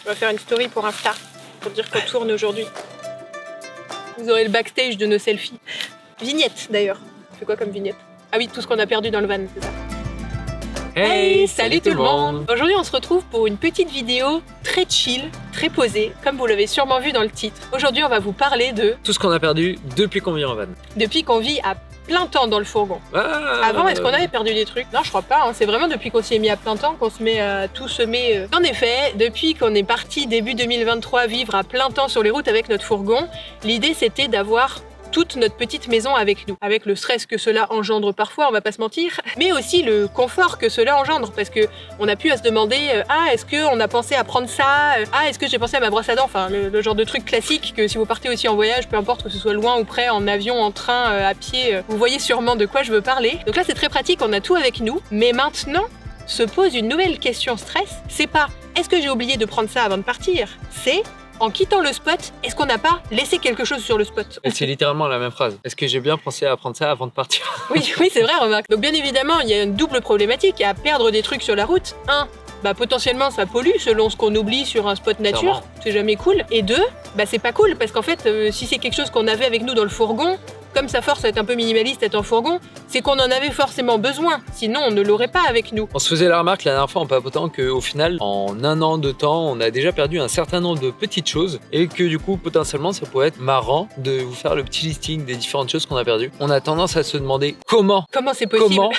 On va faire une story pour Insta, pour dire qu'on tourne aujourd'hui. Vous aurez le backstage de nos selfies. Vignette d'ailleurs. C'est quoi comme vignette? Ah oui, tout ce qu'on a perdu dans le van, c'est ça. Hey, salut tout le monde. Aujourd'hui, on se retrouve pour une petite vidéo très chill, très posée, comme vous l'avez sûrement vu dans le titre. Aujourd'hui, on va vous parler de tout ce qu'on a perdu depuis qu'on vit en van. Depuis qu'on vit à plein temps dans le fourgon. Avant, est-ce qu'on avait perdu des trucs? Non, je crois pas. C'est vraiment depuis qu'on s'y est mis à plein temps qu'on se met à tout semer. En effet, depuis qu'on est parti début 2023 vivre à plein temps sur les routes avec notre fourgon, l'idée c'était d'avoir toute notre petite maison avec nous, avec le stress que cela engendre parfois, on va pas se mentir, mais aussi le confort que cela engendre, parce que on a pu à se demander est-ce qu'on a pensé à prendre ça, est-ce que j'ai pensé à ma brosse à dents, enfin le genre de truc classique que si vous partez aussi en voyage, peu importe que ce soit loin ou près, en avion, en train, à pied, vous voyez sûrement de quoi je veux parler. Donc là c'est très pratique, on a tout avec nous, mais maintenant se pose une nouvelle question stress, c'est pas est-ce que j'ai oublié de prendre ça avant de partir, c'est en quittant le spot, est-ce qu'on n'a pas laissé quelque chose sur le spot? C'est littéralement la même phrase. Est-ce que j'ai bien pensé à prendre ça avant de partir? Oui, c'est vrai, remarque. Donc bien évidemment, il y a une double problématique à perdre des trucs sur la route. Potentiellement ça pollue selon ce qu'on oublie sur un spot nature, c'est jamais cool. Et deux, c'est pas cool parce qu'en fait, si c'est quelque chose qu'on avait avec nous dans le fourgon, comme sa force est un peu minimaliste, être en fourgon, c'est qu'on en avait forcément besoin, sinon on ne l'aurait pas avec nous. On se faisait la remarque la dernière fois en papotant qu'au final, en un an de temps, on a déjà perdu un certain nombre de petites choses et que du coup, potentiellement, ça pourrait être marrant de vous faire le petit listing des différentes choses qu'on a perdues. On a tendance à se demander comment c'est possible. Comment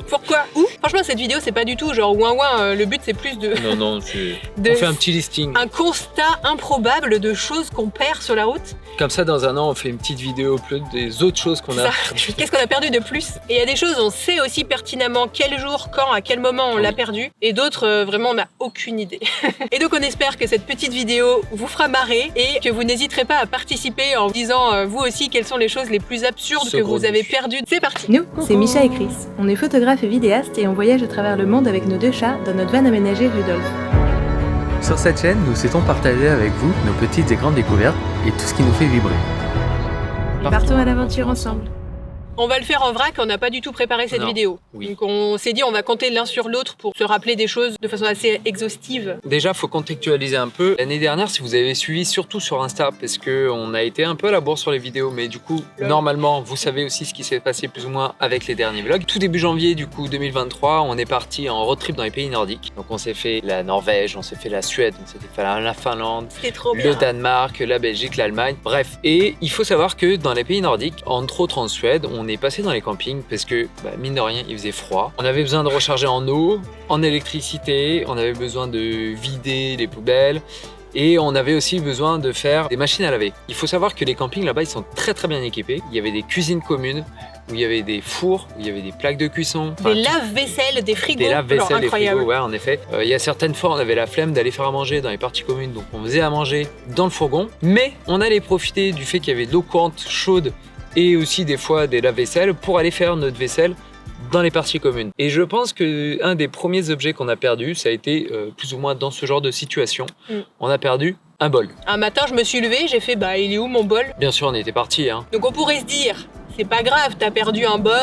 Pourquoi? Où? Franchement, cette vidéo, c'est pas du tout genre ouin, le but c'est plus de... Non, on fait un petit listing. Un constat improbable de choses qu'on perd sur la route. Comme ça, dans un an, on fait une petite vidéo plus des autres choses qu'on a. Qu'est-ce qu'on a perdu de plus? Et il y a des choses, on sait aussi pertinemment quel jour, quand, à quel moment on l'a perdu. Et d'autres, vraiment, on n'a aucune idée. Et donc, on espère que cette petite vidéo vous fera marrer et que vous n'hésiterez pas à participer en disant, vous aussi, quelles sont les choses les plus absurdes que vous avez perdues. C'est parti! Nous, c'est Micha et Chris. On est photographes et vidéastes et on voyage à travers le monde avec nos deux chats dans notre van aménagé Rudolf. Sur cette chaîne, nous souhaitons partager avec vous nos petites et grandes découvertes et tout ce qui nous fait vibrer. Partons à l'aventure ensemble. On va le faire en vrac, on n'a pas du tout préparé cette vidéo. Oui. Donc on s'est dit on va compter l'un sur l'autre pour se rappeler des choses de façon assez exhaustive. Déjà, faut contextualiser un peu. L'année dernière, si vous avez suivi, surtout sur Insta, parce qu'on a été un peu à la bourre sur les vidéos, mais du coup, normalement, vous savez aussi ce qui s'est passé plus ou moins avec les derniers vlogs. Tout début janvier, du coup, 2023, on est parti en road trip dans les pays nordiques. Donc on s'est fait la Norvège, on s'est fait la Suède, on s'est fait la Finlande, le Danemark, la Belgique, l'Allemagne, bref. Et il faut savoir que dans les pays nordiques, entre autres en Suède, on est passé dans les campings parce que, mine de rien, il faisait froid. On avait besoin de recharger en eau, en électricité, on avait besoin de vider les poubelles et on avait aussi besoin de faire des machines à laver. Il faut savoir que les campings là-bas, ils sont très très bien équipés. Il y avait des cuisines communes, où il y avait des fours, où il y avait des plaques de cuisson. Des lave-vaisselle, des frigos. Des lave-vaisselle, des frigos, ouais, en effet. Il y a certaines fois, on avait la flemme d'aller faire à manger dans les parties communes, donc on faisait à manger dans le fourgon. Mais on allait profiter du fait qu'il y avait de l'eau courante chaude et aussi des fois des lave-vaisselle pour aller faire notre vaisselle dans les parties communes. Et je pense qu'un des premiers objets qu'on a perdu, ça a été plus ou moins dans ce genre de situation. On a perdu un bol. Un matin, je me suis levée, j'ai fait il est où mon bol? Bien sûr, on était parti. Donc on pourrait se dire, c'est pas grave, t'as perdu un bol,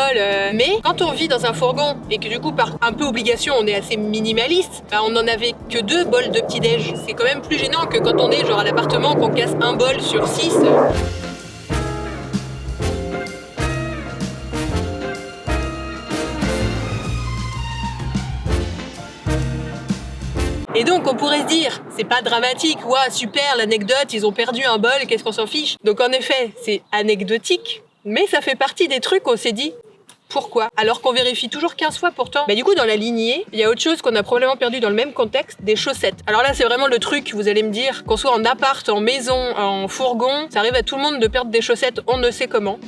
mais quand on vit dans un fourgon et que du coup par un peu obligation on est assez minimaliste, on en avait que 2 bols de petit-déj. C'est quand même plus gênant que quand on est genre à l'appartement qu'on casse un bol sur 6. Et donc on pourrait se dire, c'est pas dramatique, super l'anecdote, ils ont perdu un bol, qu'est-ce qu'on s'en fiche? Donc en effet, c'est anecdotique, mais ça fait partie des trucs qu'on s'est dit, pourquoi? Alors qu'on vérifie toujours 15 fois pourtant. Du coup, dans la lignée, il y a autre chose qu'on a probablement perdu dans le même contexte, des chaussettes. Alors là, c'est vraiment le truc, vous allez me dire, qu'on soit en appart, en maison, en fourgon, ça arrive à tout le monde de perdre des chaussettes, on ne sait comment.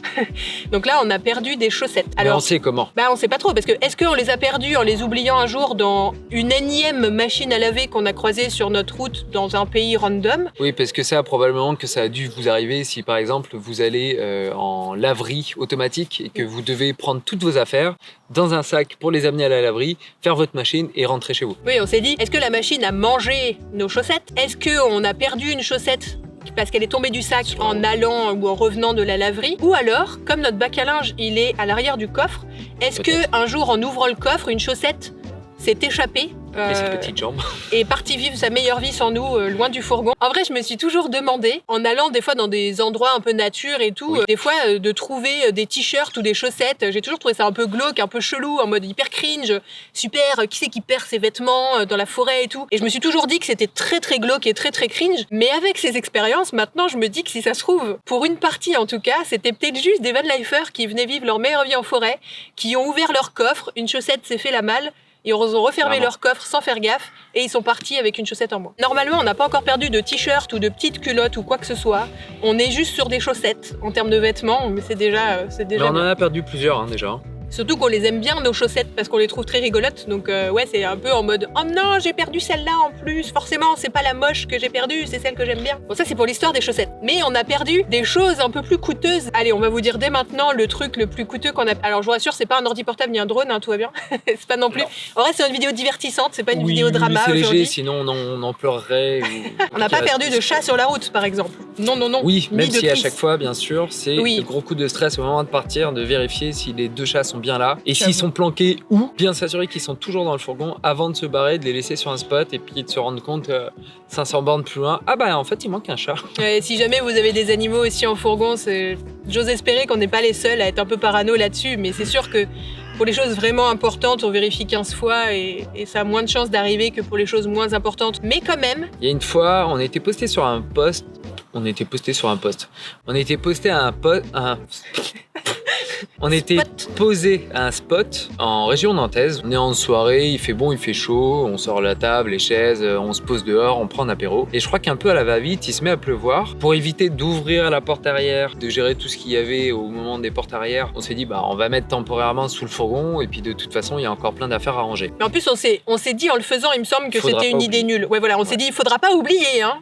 Donc là, on a perdu des chaussettes. Alors, mais on sait comment? On sait pas trop, parce que est-ce qu'on les a perdues en les oubliant un jour dans une énième machine à laver qu'on a croisée sur notre route dans un pays random? Oui, parce que ça, probablement que ça a dû vous arriver si, par exemple, vous allez en laverie automatique et que vous devez prendre toutes vos affaires dans un sac pour les amener à la laverie, faire votre machine et rentrer chez vous. Oui, on s'est dit, est-ce que la machine a mangé nos chaussettes? Est-ce qu'on a perdu une chaussette parce qu'elle est tombée du sac en allant ou en revenant de la laverie? Ou alors, comme notre bac à linge, il est à l'arrière du coffre, est-ce que un jour, en ouvrant le coffre, une chaussette s'est échappé. Et ses petites jambes. Et est parti vivre sa meilleure vie sans nous, loin du fourgon. En vrai, je me suis toujours demandé, en allant des fois dans des endroits un peu nature et tout, des fois de trouver des t-shirts ou des chaussettes. J'ai toujours trouvé ça un peu glauque, un peu chelou, en mode hyper cringe, super, qui c'est qui perd ses vêtements dans la forêt et tout. Et je me suis toujours dit que c'était très très glauque et très très cringe. Mais avec ces expériences, maintenant, je me dis que si ça se trouve, pour une partie en tout cas, c'était peut-être juste des van-lifers qui venaient vivre leur meilleure vie en forêt, qui ont ouvert leur coffre, une chaussette s'est fait la malle, ils ont refermé leur coffre sans faire gaffe et ils sont partis avec une chaussette en moins. Normalement, on n'a pas encore perdu de t-shirt ou de petites culottes ou quoi que ce soit. On est juste sur des chaussettes en termes de vêtements, mais c'est déjà mais on en a perdu plusieurs déjà. Surtout qu'on les aime bien, nos chaussettes, parce qu'on les trouve très rigolotes. Donc ouais, c'est un peu en mode « Oh non, j'ai perdu celle-là en plus. Forcément, c'est pas la moche que j'ai perdue, c'est celle que j'aime bien. » Bon, ça, c'est pour l'histoire des chaussettes. Mais on a perdu des choses un peu plus coûteuses. Allez, on va vous dire dès maintenant le truc le plus coûteux qu'on a... Alors, je vous rassure, c'est pas un ordi portable ni un drone, hein, tout va bien. C'est pas non plus... En vrai, c'est une vidéo divertissante, c'est pas une vidéo drama c'est aujourd'hui. léger, sinon on en pleurerait. On n'a pas perdu de chat sur la route, par exemple. Non, non, non. Oui, même si à pisse. chaque fois, bien sûr, c'est le gros coup de stress au moment de partir, de vérifier si les deux chats sont bien là. Et s'ils sont planqués où, bien s'assurer qu'ils sont toujours dans le fourgon avant de se barrer, de les laisser sur un spot et puis de se rendre compte 500 bornes plus loin, ah bah en fait il manque un chat. Si jamais vous avez des animaux aussi en fourgon, j'ose espérer qu'on n'est pas les seuls à être un peu parano là-dessus, mais c'est sûr que pour les choses vraiment importantes, on vérifie 15 fois et ça a moins de chances d'arriver que pour les choses moins importantes. Mais quand même... Il y a une fois, on était posté sur un post. On était posté à un poste. On était posé à un spot en région nantaise. On est en soirée, il fait bon, il fait chaud, on sort la table, les chaises, on se pose dehors, on prend un apéro. Et je crois qu'un peu à la va-vite, il se met à pleuvoir. Pour éviter d'ouvrir la porte arrière, de gérer tout ce qu'il y avait au moment des portes arrière, on s'est dit bah on va mettre temporairement sous le fourgon et puis de toute façon il y a encore plein d'affaires à ranger. Mais en plus on s'est dit en le faisant, il me semble que c'était une idée nulle. Ouais voilà, on s'est dit il faudra pas oublier hein.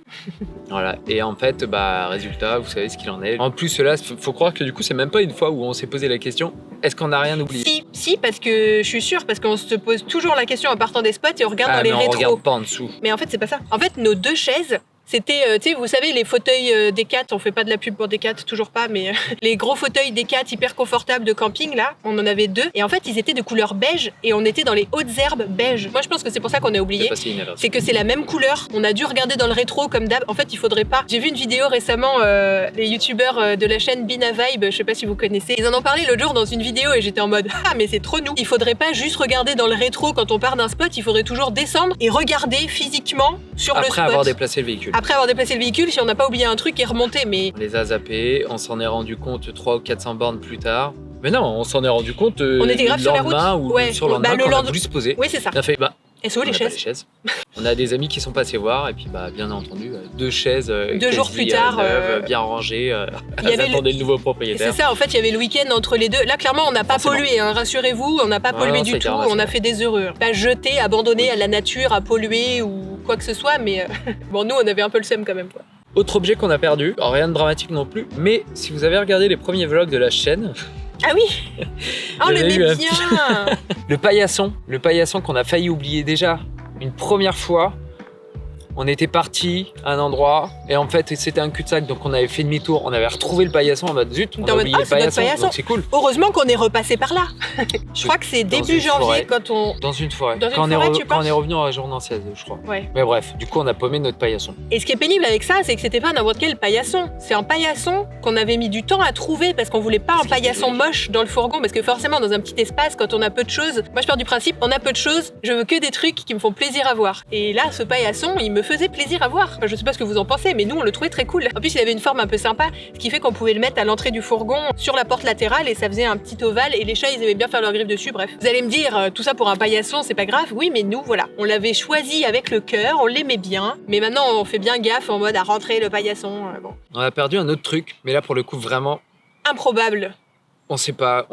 Voilà, et en fait, bah, résultat, vous savez ce qu'il en est. En plus, là, faut croire que du coup, c'est même pas une fois où on s'est posé la question, est-ce qu'on n'a rien oublié ? Si, parce que je suis sûre, parce qu'on se pose toujours la question en partant des spots et on regarde dans les rétros. On regarde pas en dessous. Mais en fait, c'est pas ça. En fait, nos deux chaises, c'était, tu sais, vous savez, les fauteuils Decat, on fait pas de la pub pour Decat, toujours pas, mais les gros fauteuils Decat hyper confortables de camping, là, on en avait 2. Et en fait, ils étaient de couleur beige et on était dans les hautes herbes beige. Moi, je pense que c'est pour ça qu'on a oublié. C'est que c'est la même couleur. On a dû regarder dans le rétro comme d'hab. En fait, il faudrait pas. J'ai vu une vidéo récemment, les youtubeurs de la chaîne Bina Vibe, je sais pas si vous connaissez. Ils en ont parlé l'autre jour dans une vidéo et j'étais en mode, ah, mais c'est trop nous. Il faudrait pas juste regarder dans le rétro quand on part d'un spot, il faudrait toujours descendre et regarder physiquement sur le spot. Après avoir déplacé le véhicule. Après avoir déplacé le véhicule, si on n'a pas oublié un truc et remonté, mais... On les a zappés, on s'en est rendu compte 300 ou 400 bornes plus tard. Mais non, on s'en est rendu compte on était grave le sur la route. Ou sur le lendemain quand on a voulu se poser. Oui, c'est ça. On a fait, bah, SO les chaises. On a des amis qui sont passés voir et puis bah bien entendu 2 chaises 2 jours plus tard neuves, bien rangées, elles attendaient le nouveau propriétaire. C'est ça, en fait il y avait le week-end entre les deux. Là clairement on n'a pas pollué, hein, rassurez-vous, on n'a pas pollué du tout, on a fait des heureux. Pas jeté, abandonné à la nature, à polluer ou quoi que ce soit, mais bon nous on avait un peu le seum quand même quoi. Autre objet qu'on a perdu, alors rien de dramatique non plus, mais si vous avez regardé les premiers vlogs de la chaîne... Ah oui. Oh, on l'aimait bien. Le paillasson qu'on a failli oublier déjà une première fois. On était parti à un endroit et en fait c'était un cul-de-sac donc on avait fait demi-tour, on avait retrouvé le paillasson en mode zut, on a oublié le paillasson donc c'est cool. Heureusement qu'on est repassé par là. Je crois que c'est début janvier quand on... Dans une forêt. Quand on est revenu en région nantaise je crois. Ouais. Mais bref, du coup on a paumé notre paillasson. Et ce qui est pénible avec ça, c'est que c'était pas n'importe quel paillasson. C'est un paillasson qu'on avait mis du temps à trouver parce qu'on voulait pas un paillasson moche dans le fourgon parce que forcément dans un petit espace quand on a peu de choses, moi je pars du principe on a peu de choses, je veux que des trucs qui me font plaisir à voir. Et là ce paillasson il me faisait plaisir à voir. Enfin, je sais pas ce que vous en pensez, mais nous on le trouvait très cool. En plus, il avait une forme un peu sympa, ce qui fait qu'on pouvait le mettre à l'entrée du fourgon, sur la porte latérale, et ça faisait un petit ovale. Et les chats, ils aimaient bien faire leur griffe dessus. Bref, vous allez me dire, tout ça pour un paillasson, c'est pas grave. Oui, mais nous, voilà, on l'avait choisi avec le cœur, on l'aimait bien. Mais maintenant, on fait bien gaffe en mode à rentrer le paillasson. Bon. On a perdu un autre truc, mais là pour le coup vraiment improbable. On sait pas.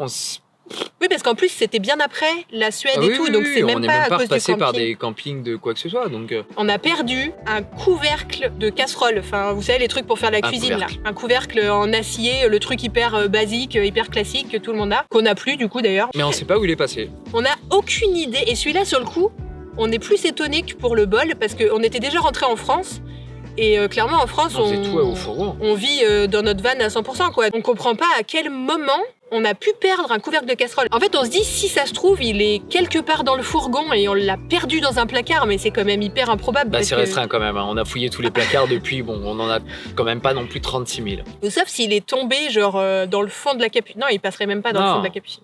Oui, parce qu'en plus, c'était bien après la Suède et tout, donc c'est même pas à cause du passé camping. par des campings de quoi que ce soit, donc... On a perdu un couvercle de casserole, enfin, vous savez, les trucs pour faire la cuisine, là. Un couvercle en acier, le truc hyper basique, hyper classique, que tout le monde a, qu'on n'a plus, du coup, d'ailleurs. Mais on sait pas où il est passé. On n'a aucune idée, et celui-là, sur le coup, on est plus étonné que pour le bol, parce qu'on était déjà rentré en France, et clairement, en France, on vit dans notre van à 100%, quoi. On comprend pas à quel moment on a pu perdre un couvercle de casserole. En fait, on se dit, si ça se trouve, il est quelque part dans le fourgon et on l'a perdu dans un placard, mais c'est quand même hyper improbable. Bah, c'est restreint quand même, hein. On a fouillé tous les placards depuis, bon, on en a quand même pas non plus 36 000. Sauf s'il est tombé, genre, dans le fond de la capucine. Non, il passerait même pas dans le fond de la capucine.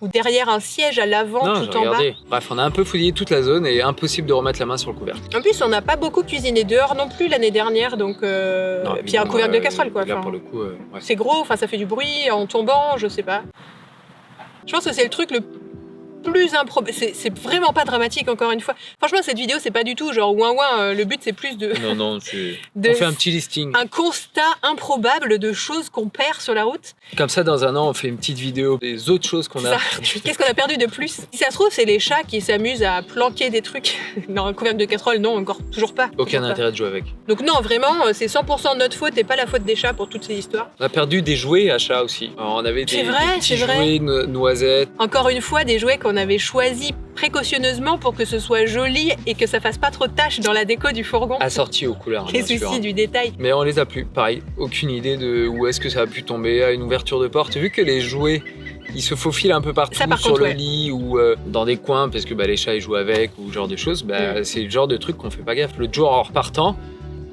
Ou derrière un siège à l'avant, tout en bas. Bref, on a un peu fouillé toute la zone et impossible de remettre la main sur le couvercle. En plus, on n'a pas beaucoup cuisiné dehors non plus l'année dernière, donc puis un couvercle de casserole, quoi. Là, pour le coup, ouais. C'est gros, enfin, ça fait du bruit en tombant, je sais pas. Je pense que c'est le truc le plus improbable. C'est vraiment pas dramatique, encore une fois. Franchement, cette vidéo, c'est pas du tout genre ouin ouin. Le but, c'est plus de. Non, on fait un petit listing. Un constat improbable de choses qu'on perd sur la route. Comme ça, dans un an, on fait une petite vidéo des autres choses qu'on a perdues. Qu'est-ce qu'on a perdu de plus? Si ça se trouve, c'est les chats qui s'amusent à planquer des trucs dans un couvercle de casserole. Non, encore toujours pas. Aucun intérêt de jouer avec. Donc non, vraiment, c'est 100% notre faute et pas la faute des chats pour toutes ces histoires. On a perdu des jouets à chats aussi. Alors, on avait des petits jouets noisettes. Encore une fois, des jouets qu'on avait choisis précautionneusement pour que ce soit joli et que ça fasse pas trop de taches dans la déco du fourgon. Assorti aux couleurs, Les soucis du détail. Mais on les a plus. Pareil, aucune idée de où est-ce que ça a pu tomber, à une ouverture de porte. Vu que les jouets, ils se faufilent un peu partout sur le lit ou dans des coins parce que les chats ils jouent avec ou ce genre de choses. C'est le genre de truc qu'on fait pas gaffe. L'autre jour en repartant,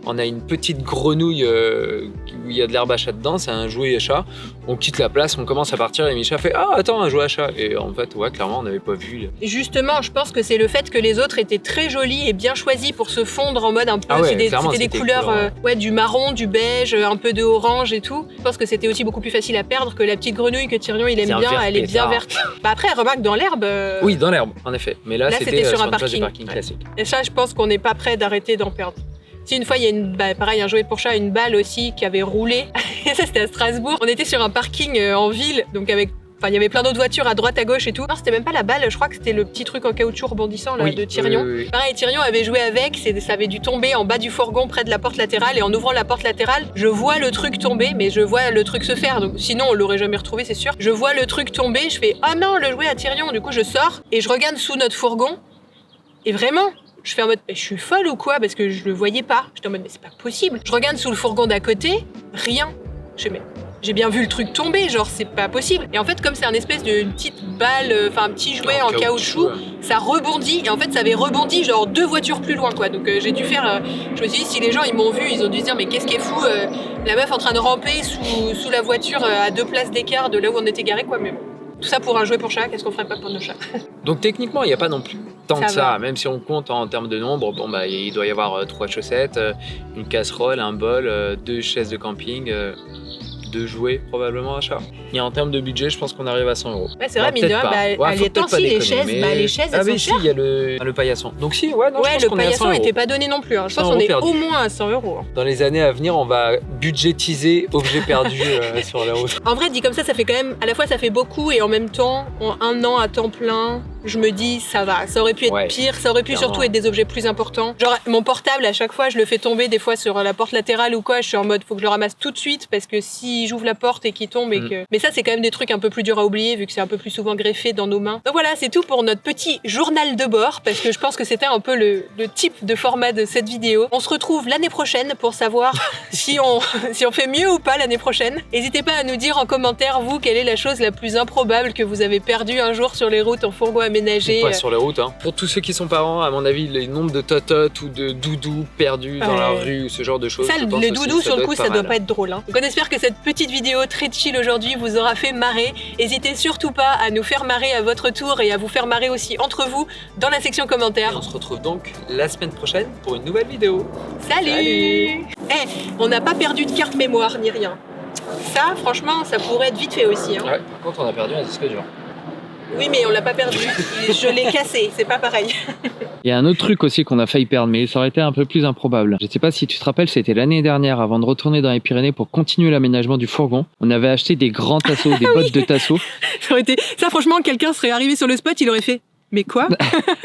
on a une petite grenouille où il y a de l'herbe à chat dedans, c'est un jouet à chat. On quitte la place, on commence à partir et Micha fait « Ah, attends, un jouet à chat !» Et en fait, ouais, clairement, on n'avait pas vu. Justement, je pense que c'est le fait que les autres étaient très jolis et bien choisis pour se fondre en mode un peu... c'était des couleurs du marron, du beige, un peu de orange et tout. Je pense que c'était aussi beaucoup plus facile à perdre que la petite grenouille que Tyrion, il aime bien, elle est bien verte. Après, remarque, dans l'herbe... Oui, dans l'herbe, en effet. Mais là c'était sur un parking classique. Et ça, je pense qu'on n'est pas prêt d'arrêter d'en perdre. Si une fois, il y a pareil, un jouet pour chat, une balle aussi qui avait roulé. Et ça, c'était à Strasbourg. On était sur un parking en ville, donc il y avait plein d'autres voitures à droite, à gauche et tout. Non, c'était même pas la balle, je crois que c'était le petit truc en caoutchouc rebondissant là, de Tyrion. Oui. Pareil, Tyrion avait joué avec, ça avait dû tomber en bas du fourgon près de la porte latérale. Et en ouvrant la porte latérale, je vois le truc tomber, mais je vois le truc se faire. Donc sinon, on l'aurait jamais retrouvé, c'est sûr. Je vois le truc tomber, je fais « Ah non, le jouet à Tyrion !» Du coup, je sors et je regarde sous notre fourgon. Et vraiment, je fais en mode, je suis folle ou quoi? Parce que je le voyais pas. J'étais en mode, mais c'est pas possible. Je regarde sous le fourgon d'à côté, rien. Je fais, mais j'ai bien vu le truc tomber, genre c'est pas possible. Et en fait, comme c'est un espèce de petite balle, enfin un petit jouet en caoutchouc, ça rebondit. Et en fait, ça avait rebondi genre 2 voitures plus loin, quoi. Donc j'ai dû faire. Je me suis dit, si les gens ils m'ont vu, ils ont dû se dire, mais qu'est-ce qui est fou, la meuf en train de ramper sous la voiture à 2 places d'écart de là où on était garé, quoi. Mais bon. Tout ça pour un jouet pour chat, qu'est-ce qu'on ferait pas pour nos chats? Donc techniquement, il n'y a pas non plus tant que ça, même si on compte en termes de nombre. Bon, il doit y avoir 3 chaussettes, une casserole, un bol, 2 chaises de camping, 2 jouets probablement à chat. Et en termes de budget, je pense qu'on arrive à 100 €. Ouais, c'est vrai, mine de rien, les temps, si, les chaises, les chaises, elles sont chères. Il y a le paillasson. Donc si, je pense le qu'on est à 100 paillasson €. n'était pas donné non plus. Je pense qu'on est au moins à 100 €. Dans les années à venir, on va budgétiser objets perdus sur la route. En vrai, dit comme ça fait quand même, à la fois ça fait beaucoup et en même temps, en 1 an à temps plein, je me dis ça va, ça aurait pu être pire, ça aurait pu surtout être des objets plus importants. Genre mon portable, à chaque fois, je le fais tomber des fois sur la porte latérale ou quoi, je suis en mode faut que je le ramasse tout de suite parce que si j'ouvre la porte et qu'il tombe et que... Mais ça, c'est quand même des trucs un peu plus durs à oublier vu que c'est un peu plus souvent greffé dans nos mains. Donc voilà, c'est tout pour notre petit journal de bord parce que je pense que c'était un peu le type de format de cette vidéo. On se retrouve l'année prochaine pour savoir si on fait mieux ou pas l'année prochaine. N'hésitez pas à nous dire en commentaire, vous, quelle est la chose la plus improbable que vous avez perdue un jour sur les routes en fourgon aménagé. Ou pas sur les routes, hein. Pour tous ceux qui sont parents, à mon avis, les nombres de tototes ou de doudous perdus dans la rue ou ce genre de choses. Ça, le doudou, sur le coup, ça doit pas être drôle. Hein. Donc on espère que cette petite vidéo très chill aujourd'hui vous aura fait marrer. N'hésitez surtout pas à nous faire marrer à votre tour et à vous faire marrer aussi entre vous dans la section commentaires. Et on se retrouve donc la semaine prochaine pour une nouvelle vidéo. Salut. On n'a pas perdu de carte mémoire ni rien. Ça, franchement, ça pourrait être vite fait aussi. Hein. Ouais, par contre, on a perdu un disque dur. Oui, mais on l'a pas perdu. Je l'ai cassé, c'est pas pareil. Il y a un autre truc aussi qu'on a failli perdre, mais ça aurait été un peu plus improbable. Je sais pas si tu te rappelles, c'était l'année dernière, avant de retourner dans les Pyrénées pour continuer l'aménagement du fourgon. On avait acheté des grands tasseaux, des bottes de tasseaux. Ça, franchement, quelqu'un serait arrivé sur le spot, il aurait fait « Mais quoi ?»